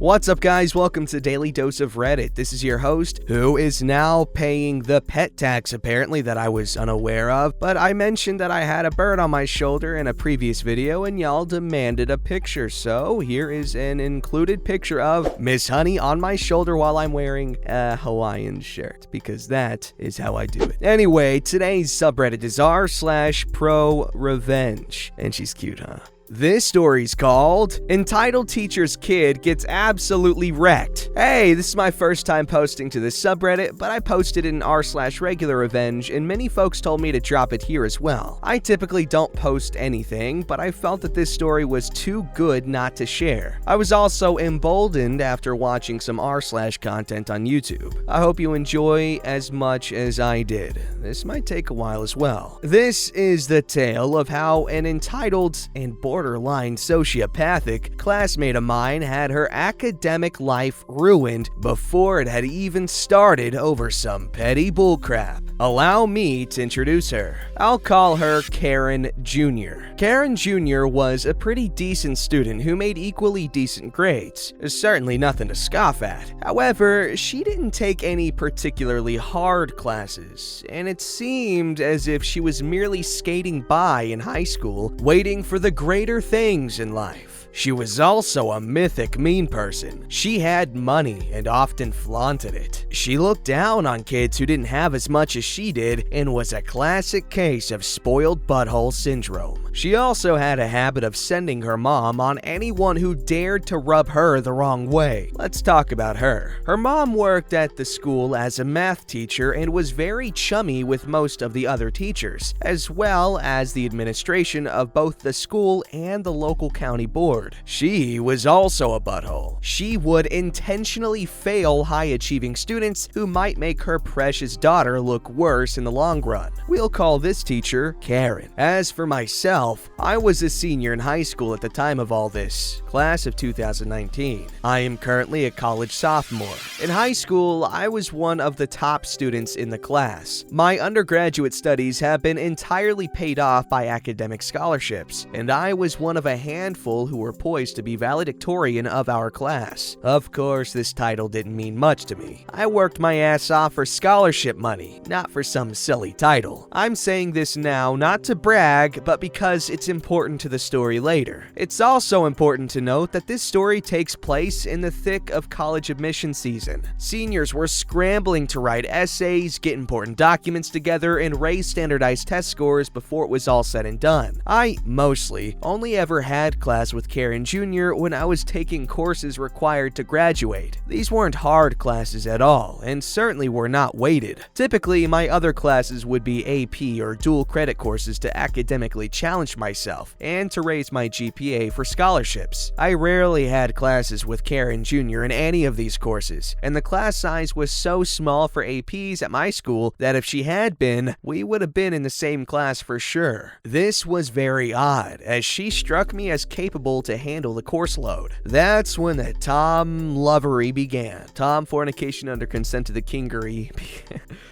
What's up, guys? Welcome to Daily Dose of Reddit. This is your host, who is now paying the pet tax, apparently, that I was unaware of, but I mentioned that I had a bird on my shoulder in a previous video, and y'all demanded a picture, so here is an included picture of Miss Honey on my shoulder while I'm wearing a Hawaiian shirt, because that is how I do it. Anyway, today's subreddit is r/ProRevenge, and she's cute, huh? This story's called Entitled Teacher's Kid Gets Absolutely Wrecked. Hey, this is my first time posting to this subreddit, but I posted it in r/regularrevenge, and many folks told me to drop it here as well. I typically don't post anything, but I felt that this story was too good not to share. I was also emboldened after watching some r/content on YouTube. I hope you enjoy as much as I did. This might take a while as well. This is the tale of how an entitled and borderline sociopathic classmate of mine had her academic life ruined before it had even started over some petty bullcrap. Allow me to introduce her. I'll call her Karen Jr. Karen Jr. was a pretty decent student who made equally decent grades. Certainly nothing to scoff at. However, she didn't take any particularly hard classes, and it seemed as if she was merely skating by in high school, waiting for the greater things in life. She was also a mythic mean person. She had money and often flaunted it. She looked down on kids who didn't have as much as she did and was a classic case of spoiled butthole syndrome. She also had a habit of sending her mom on anyone who dared to rub her the wrong way. Let's talk about her. Her mom worked at the school as a math teacher and was very chummy with most of the other teachers, as well as the administration of both the school and the local county board. She was also a butthole. She would intentionally fail high-achieving students who might make her precious daughter look worse in the long run. We'll call this teacher Karen. As for myself, I was a senior in high school at the time of all this, class of 2019. I am currently a college sophomore. In high school, I was one of the top students in the class. My undergraduate studies have been entirely paid off by academic scholarships, and I was one of a handful who were poised to be valedictorian of our class. Of course, this title didn't mean much to me. I worked my ass off for scholarship money, not for some silly title. I'm saying this now not to brag, but because it's important to the story later. It's also important to note that this story takes place in the thick of college admission season. Seniors were scrambling to write essays, get important documents together, and raise standardized test scores before it was all said and done. I mostly only ever had class with Karen Jr. when I was taking courses required to graduate. These weren't hard classes at all, and certainly were not weighted. Typically, my other classes would be AP or dual credit courses to academically challenge myself and to raise my GPA for scholarships. I rarely had classes with Karen Jr. in any of these courses, and the class size was so small for APs at my school that if she had been, we would have been in the same class for sure. This was very odd, as she struck me as capable to handle the course load. That's when the Tom-lovery began. Tom fornication under consent to the kingery.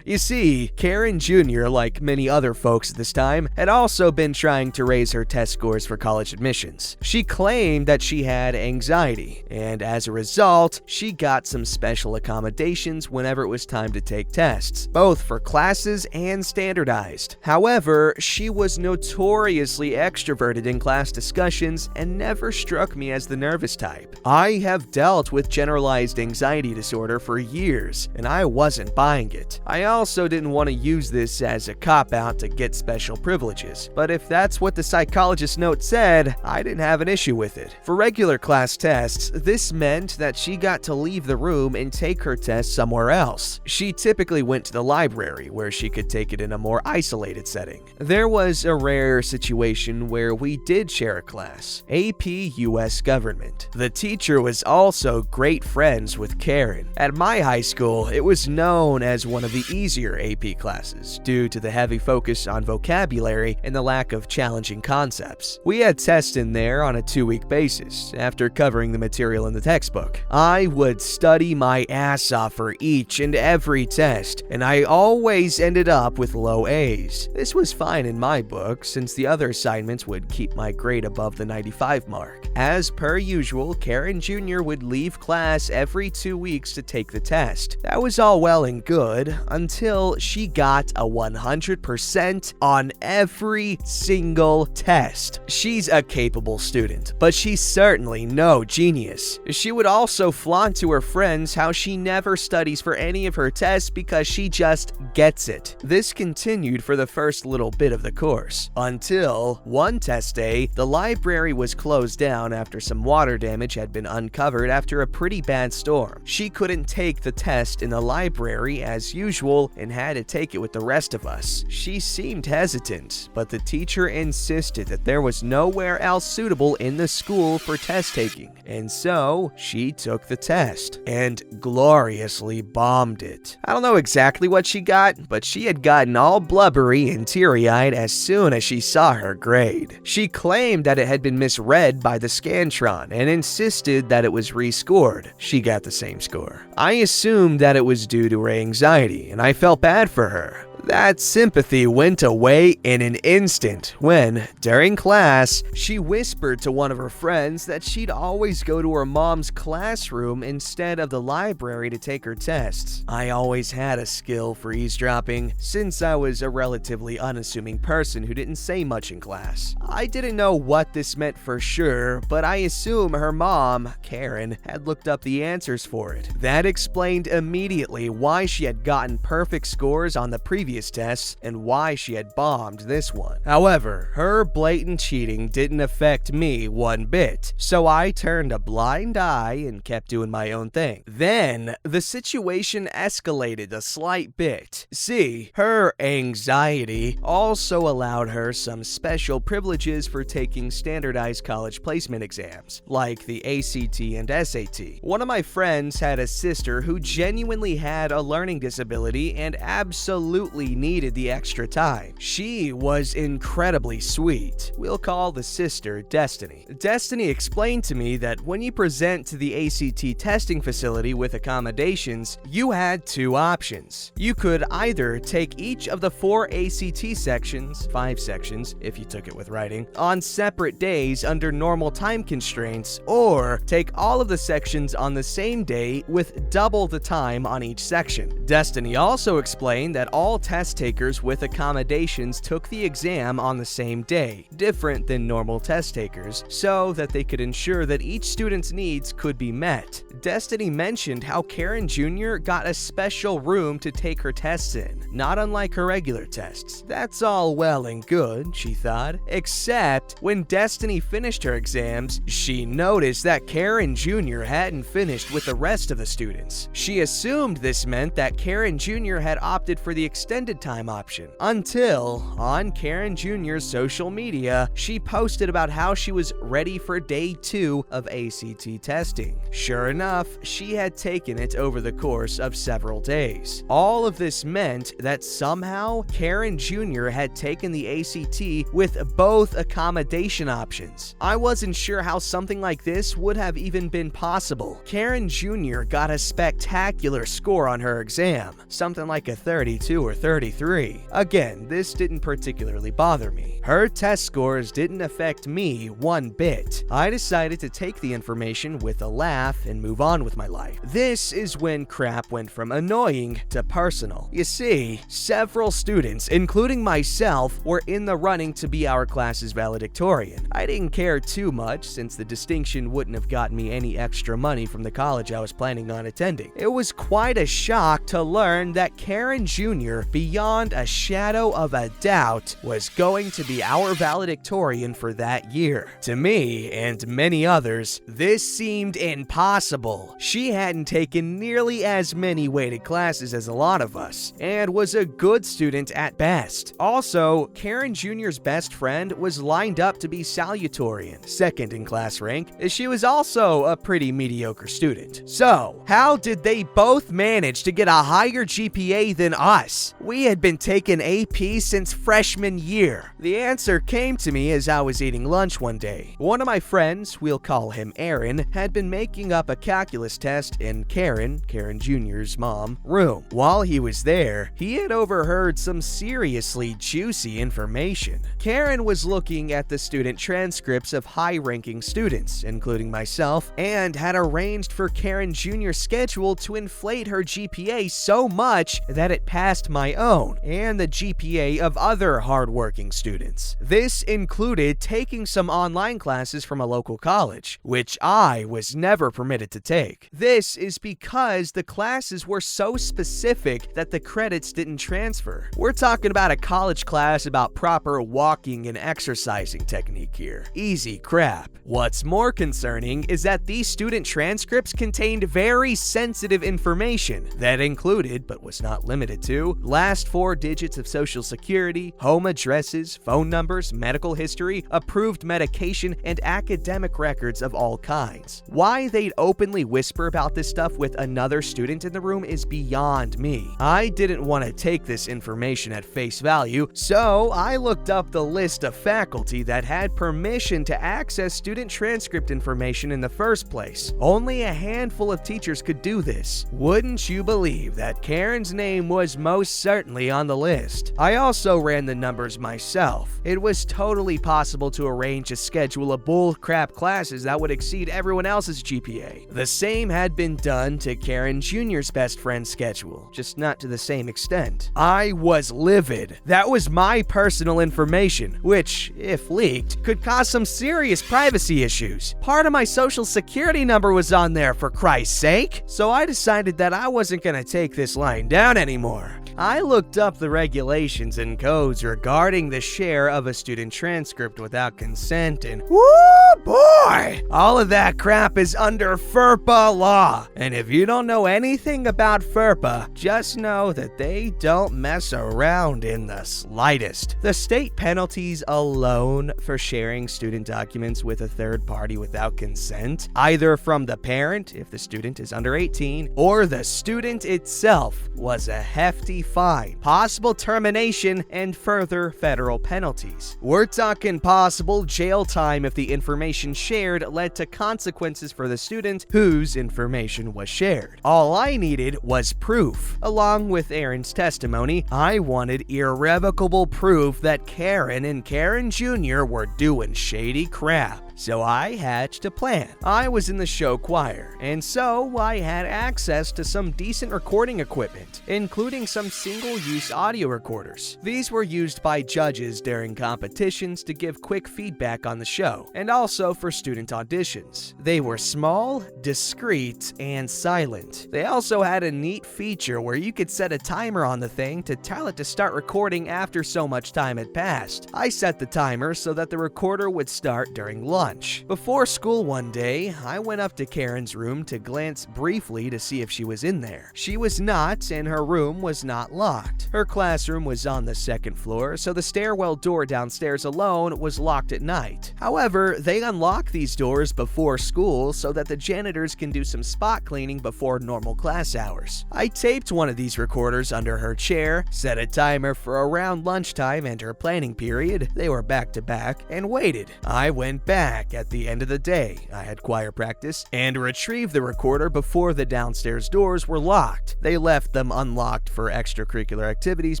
You see, Karen Jr., like many other folks at this time, had also been trying to raise her test scores for college admissions. She claimed that she had anxiety, and as a result, she got some special accommodations whenever it was time to take tests, both for classes and standardized. However, she was notoriously extroverted in class discussions and never struck me as the nervous type. I have dealt with generalized anxiety disorder for years, and I wasn't buying it. I also didn't want to use this as a cop-out to get special privileges, but if that's what the psychologist note said, I didn't have an issue with it. For regular class tests, this meant that she got to leave the room and take her test somewhere else. She typically went to the library, where she could take it in a more isolated setting. There was a rare situation where we did share a class, AP US Government. The teacher was also great friends with Karen. At my high school, it was known as one of the easier AP classes due to the heavy focus on vocabulary and the lack of challenging concepts. We had tests in there on a 2-week basis after covering the material in the textbook. I would study my ass off for each and every test, and I always ended up with low A's. This was fine in my book, since the other assignments would keep my grade above the 95 mark. mark. As per usual, Karen Jr. would leave class every 2 weeks to take the test. That was all well and good until she got a 100% on every single test. She's a capable student, but she's certainly no genius. She would also flaunt to her friends how she never studies for any of her tests because she just gets it. This continued for the first little bit of the course, until one test day, the library was closed down after some water damage had been uncovered after a pretty bad storm. She couldn't take the test in the library as usual and had to take it with the rest of us. She seemed hesitant, but the teacher insisted that there was nowhere else suitable in the school for test taking, and so she took the test and gloriously bombed it. I don't know exactly what she got, but she had gotten all blubbery and teary-eyed as soon as she saw her grade. She claimed that it had been misread by the Scantron and insisted that it was rescored. She got the same score. I assumed that it was due to her anxiety, and I felt bad for her. That sympathy went away in an instant when, during class, she whispered to one of her friends that she'd always go to her mom's classroom instead of the library to take her tests. I always had a skill for eavesdropping, since I was a relatively unassuming person who didn't say much in class. I didn't know what this meant for sure, but I assume her mom, Karen, had looked up the answers for it. That explained immediately why she had gotten perfect scores on the previous tests and why she had bombed this one. However, her blatant cheating didn't affect me one bit, so I turned a blind eye and kept doing my own thing. Then, the situation escalated a slight bit. See, her anxiety also allowed her some special privileges for taking standardized college placement exams, like the ACT and SAT. One of my friends had a sister who genuinely had a learning disability and absolutely needed the extra time. She was incredibly sweet. We'll call the sister Destiny. Destiny explained to me that when you present to the ACT testing facility with accommodations, you had two options. You could either take each of the 4 ACT sections, 5 sections if you took it with writing, on separate days under normal time constraints, or take all of the sections on the same day with double the time on each section. Destiny also explained that all test takers with accommodations took the exam on the same day, different than normal test takers, so that they could ensure that each student's needs could be met. Destiny mentioned how Karen Jr. got a special room to take her tests in, not unlike her regular tests. That's all well and good, she thought, except when Destiny finished her exams, she noticed that Karen Jr. hadn't finished with the rest of the students. She assumed this meant that Karen Jr. had opted for the extended time option, until, on Karen Jr.'s social media, she posted about how she was ready for day 2 of ACT testing. Sure enough, she had taken it over the course of several days. All of this meant that somehow Karen Jr. had taken the ACT with both accommodation options. I wasn't sure how something like this would have even been possible. Karen Jr. got a spectacular score on her exam, something like a 32 or 33. Again, this didn't particularly bother me. Her test scores didn't affect me one bit. I decided to take the information with a laugh and move on with my life. This is when crap went from annoying to personal. You see, several students, including myself, were in the running to be our class's valedictorian. I didn't care too much since the distinction wouldn't have gotten me any extra money from the college I was planning on attending. It was quite a shock to learn that Karen Jr., beyond a shadow of a doubt, was going to be our valedictorian for that year. To me, and many others, this seemed impossible. She hadn't taken nearly as many weighted classes as a lot of us, and was a good student at best. Also, Karen Jr.'s best friend was lined up to be salutatorian, second in class rank. She was also a pretty mediocre student. So, how did they both manage to get a higher GPA than us? We had been taking AP since freshman year. The answer came to me as I was eating lunch one day. One of my friends, we'll call him Aaron, had been making up a calculus test in Karen Jr.'s mom, room. While he was there, he had overheard some seriously juicy information. Karen was looking at the student transcripts of high-ranking students, including myself, and had arranged for Karen Jr.'s schedule to inflate her GPA so much that it passed my own and the GPA of other hardworking students. This included taking some online classes from a local college, which I was never permitted to take. This is because the classes were so specific that the credits didn't transfer. We're talking about a college class about proper walking and exercising technique here. Easy crap. What's more concerning is that these student transcripts contained very sensitive information that included, but was not limited to, last 4 digits of social security, home addresses, phone numbers, medical history, approved medication, and academic records of all kinds. Why they'd openly whisper about this stuff with another student in the room is beyond me. I didn't want to take this information at face value, so I looked up the list of faculty that had permission to access student transcript information in the first place. Only a handful of teachers could do this. Wouldn't you believe that Karen's name was most certainly on the list? I also ran the numbers myself. It was totally possible to arrange a schedule of bullcrap classes that would exceed everyone else's GPA. The same had been done to Karen Jr.'s best friend's schedule, just not to the same extent. I was livid. That was my personal information, which, if leaked, could cause some serious privacy issues. Part of my social security number was on there, for Christ's sake. So I decided that I wasn't gonna take this lying down anymore. I looked up the regulations and codes regarding the share of a student transcript without consent, and whoo boy! All of that crap is under FERPA law. And if you don't know anything about FERPA, just know that they don't mess around in the slightest. The state penalties alone for sharing student documents with a third party without consent, either from the parent if the student is under 18, or the student itself, was a hefty fine, possible termination, and further federal penalties. We're talking possible jail time if the information shared led to consequences for the student whose information was shared. All I needed was proof. Along with Aaron's testimony, I wanted irrevocable proof that Karen and Karen Jr. were doing shady crap. So I hatched a plan. I was in the show choir, and so I had access to some decent recording equipment, including some single-use audio recorders. These were used by judges during competitions to give quick feedback on the show, and also for student auditions. They were small, discreet, and silent. They also had a neat feature where you could set a timer on the thing to tell it to start recording after so much time had passed. I set the timer so that the recorder would start during lunch. Before school one day, I went up to Karen's room to glance briefly to see if she was in there. She was not, and her room was not locked. Her classroom was on the 2nd floor, so the stairwell door downstairs alone was locked at night. However, they unlock these doors before school so that the janitors can do some spot cleaning before normal class hours. I taped one of these recorders under her chair, set a timer for around lunchtime and her planning period, they were back to back, and waited. I went back at the end of the day, I had choir practice, and retrieved the recorder before the downstairs doors were locked. They left them unlocked for extracurricular activities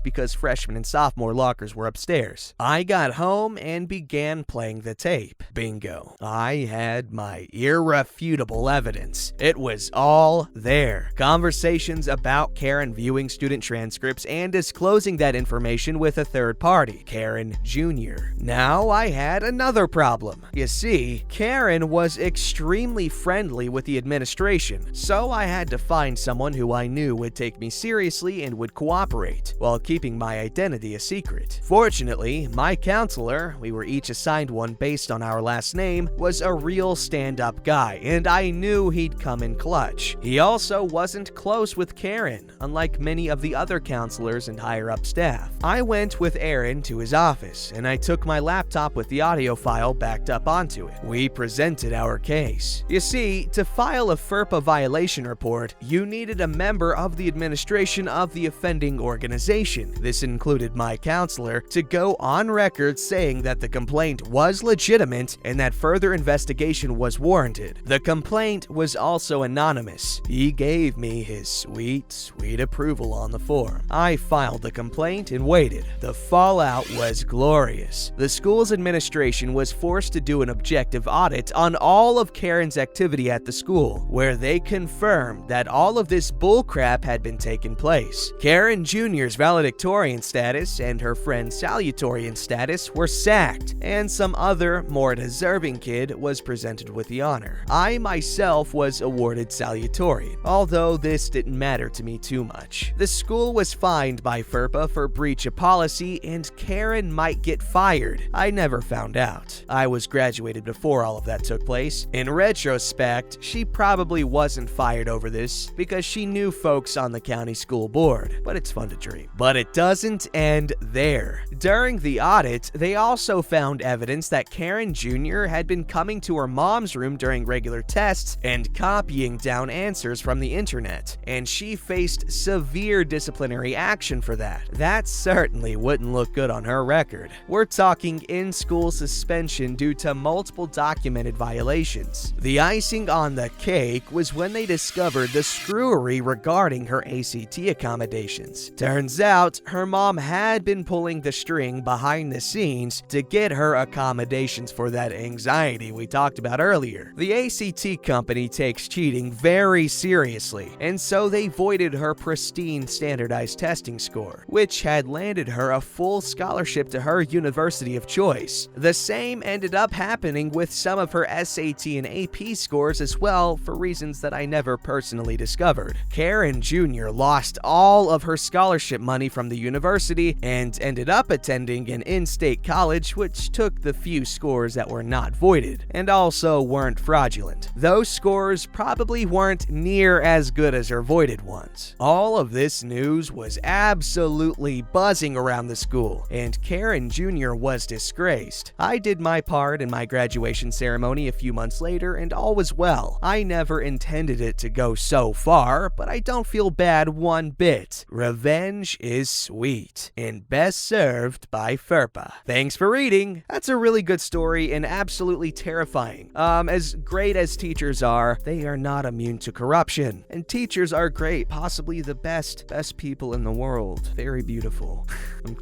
because freshman and sophomore lockers were upstairs. I got home and began playing the tape. Bingo. I had my irrefutable evidence. It was all there. Conversations about Karen viewing student transcripts and disclosing that information with a third party, Karen Jr. Now I had another problem. You see, Karen was extremely friendly with the administration, so I had to find someone who I knew would take me seriously and would cooperate, while keeping my identity a secret. Fortunately, my counselor, we were each assigned one based on our last name, was a real stand-up guy, and I knew he'd come in clutch. He also wasn't close with Karen, unlike many of the other counselors and higher-up staff. I went with Aaron to his office, and I took my laptop with the audio file backed up onto it. We presented our case. You see, to file a FERPA violation report, you needed a member of the administration of the offense defending organization. This included my counselor to go on record saying that the complaint was legitimate and that further investigation was warranted. The complaint was also anonymous. He gave me his sweet approval on the form. I filed the complaint and waited. The fallout was glorious. The school's administration was forced to do an objective audit on all of Karen's activity at the school, where they confirmed that all of this bullcrap had been taking place. Karen Jr.'s valedictorian status and her friend's salutatorian status were sacked, and some other, more deserving kid was presented with the honor. I myself was awarded salutatorian, although this didn't matter to me too much. The school was fined by FERPA for breach of policy, and Karen might get fired. I never found out. I was graduated before all of that took place. In retrospect, she probably wasn't fired over this because she knew folks on the county school board, but it's fun to dream. But it doesn't end there. During the audit, they also found evidence that Karen Jr. had been coming to her mom's room during regular tests and copying down answers from the internet, and she faced severe disciplinary action for that. That certainly wouldn't look good on her record. We're talking in-school suspension due to multiple documented violations. The icing on the cake was when they discovered the screwery regarding her ACT accommodations. Turns out, her mom had been pulling the string behind the scenes to get her accommodations for that anxiety we talked about earlier. The ACT company takes cheating very seriously, and so they voided her pristine standardized testing score, which had landed her a full scholarship to her university of choice. The same ended up happening with some of her SAT and AP scores as well, for reasons that I never personally discovered. Karen Jr. lost all of her scholarship money from the university and ended up attending an in-state college, which took the few scores that were not voided, and also weren't fraudulent. Those scores probably weren't near as good as her voided ones. All of this news was absolutely buzzing around the school, and Karen Jr. was disgraced. I did my part in my graduation ceremony a few months later, and all was well. I never intended it to go so far, but I don't feel bad one bit. Revenge is sweet, and best served by FERPA. Thanks for reading. That's a really good story and absolutely terrifying. As great as teachers are, they are not immune to corruption. And teachers are great, possibly the best people in the world. Very beautiful.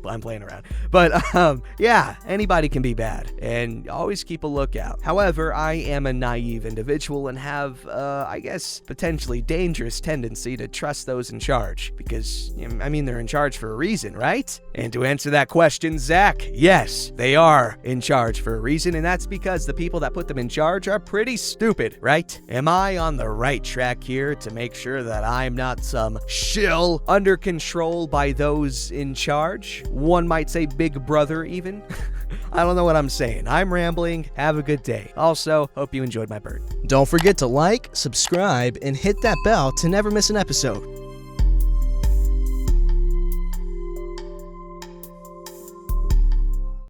I'm playing around. But, yeah, anybody can be bad, and always keep a lookout. However, I am a naive individual and have, I guess, potentially dangerous tendency to trust those in charge, because, I mean, they're in charge for a reason, right? And to answer that question, Zach, yes, they are in charge for a reason, and that's because the people that put them in charge are pretty stupid, right? Am I on the right track here to make sure that I'm not some shill under control by those in charge? One might say Big Brother, even. I don't know what I'm saying. I'm rambling. Have a good day. Also, hope you enjoyed my bird. Don't forget to like, subscribe, and hit that bell to never miss an episode.